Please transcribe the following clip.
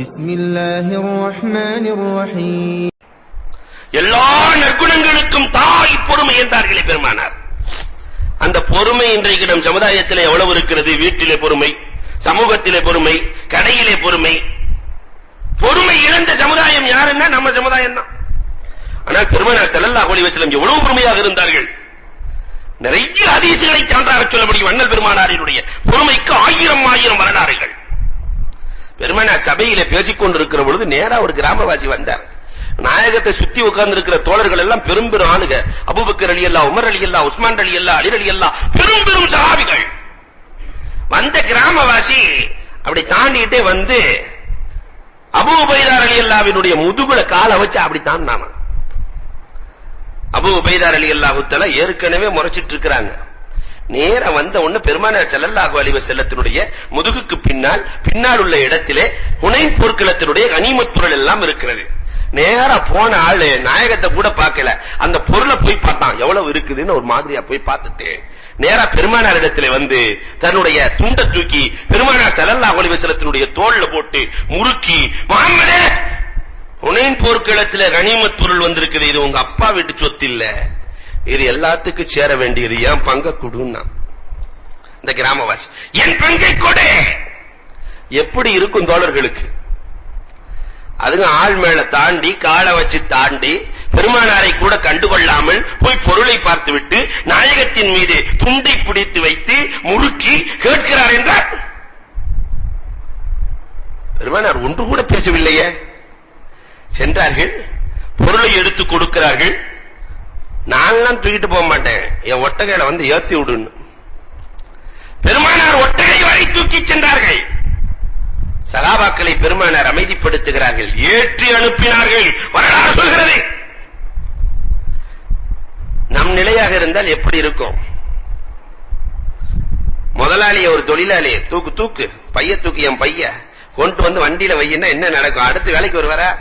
பிஸ்மில்லாஹிர் ரஹ்மானிர் ரஹீம். எல்லா நற்குணங்களுக்கும் தாய் பொறுமை என்றார்களே பெருமானார். அந்த பொறுமை இன்றைக்கு நம் சமுதாயத்திலே எவ்வளவு இருக்கிறது? வீட்டிலே பொறுமை, சமூகத்திலே பொறுமை, கடையிலே பொறுமை. பொறுமை இழந்த சமுதாயம் யாருன்னா நம்ம சமுதாயம் தான். ஆனால் பெருமானார் ஸல்லல்லாஹு அலைஹி வஸல்லம் எவ்வளவு பொறுமையாக இருந்தார்கள். நிறைய ஹதீஸ்களை சான்றாக சொல்ல முடியும் அண்ணல் பெருமானாரினுடைய பொறுமைக்கு ஆயிரம் வரலாறுகள். பெருமானார் சபையிலே பேசிக் கொண்டிருக்கிற பொழுது நேரா ஒரு கிராமவாசி வந்தார். நாயகத்தை சுத்தி உட்கார்ந்து இருக்கிற தோழர்கள் எல்லாம் பெரும் ஆளுக. அபூபக்கர் ரலியல்லாஹு, உமர் ரலியல்லாஹு, உஸ்மான் ரலியல்லாஹு, அலி ரலியல்லாஹு, பெரும் சஹாபிகள். வந்த கிராமவாசி அப்படி தாண்டிட்டே வந்து அபூ உபைதா ரலியல்லாஹுவினுடைய முதுகுல காலை வச்சு அப்படி தாண்டானா. அபூ உபைதா ரலியல்லாஹு தஆலா ஏற்கனவே முறைச்சிட்டு இருக்காங்க. நேரா வந்த உடனே பெருமானார் ஸல்லல்லாஹு அலைஹி வஸல்லத்தினுடைய முதுகுக்கு பின்னால் உள்ள இடத்திலே ஹுனைன் போர்க்களத்தினுடைய கனிமத் பொருள் எல்லாம் இருக்கிறது. நேரா போன ஆளு நாயகத்தை கூட பார்க்கல, அந்த பொருளை போய் பார்த்தான் எவ்வளவு இருக்குதுன்னு ஒரு மாதிரியா போய் பார்த்துட்டு நேரா பெருமானார் இடத்திலே வந்து தன்னுடைய துண்டை தூக்கி பெருமானார் ஸல்லல்லாஹு அலைஹி வஸல்லத்தினுடைய தோள்ல போட்டு முறுக்கி, முஹம்மதே, ஹுனைன் போர்க்களத்திலே கனிமத் பொருள் வந்திருக்குது, இது உங்க அப்பா வீட்டு சொத்து இல்ல, இது எல்லாத்துக்கும் சேர வேண்டியது, என் பங்கை கொடுன்னா. இந்த கிராமவாசி என் பங்கை கொடு. எப்படி இருக்கும் தோழர்களுக்கு? அதுங்க ஆள் மேல தாண்டி காலை வச்சு தாண்டி பெருமானாரை கூட கண்டுகொள்ளாமல் போய் பொருளை பார்த்துவிட்டு நாயகத்தின் மீது துண்டை பிடித்து வைத்து முறுக்கி கேட்கிறார் என்றார். பெருமானார் ஒன்று கூட பேசவில்லையே. சென்றார்கள், பொருளை எடுத்து கொடுக்கிறார்கள். நான்லாம் தூக்கிட்டு போக மாட்டேன், என் ஒட்டகையில வந்து ஏத்தி விடுன்னு. பெருமானார் ஒட்டகை வரை தூக்கி சென்றார்கள். சகாபாக்களை பெருமானார் அமைதிப்படுத்துகிறார்கள், ஏற்றி அனுப்பினார்கள். வரலாறு சொல்கிறது. நம் நிலையாக இருந்தால் எப்படி இருக்கும்? முதலாளிய ஒரு தொழிலாளிய தூக்கு பைய தூக்கி, என் பைய கொண்டு வந்து வண்டியில வையினா என்ன நடக்கும்? அடுத்து வேலைக்கு வருவாரா?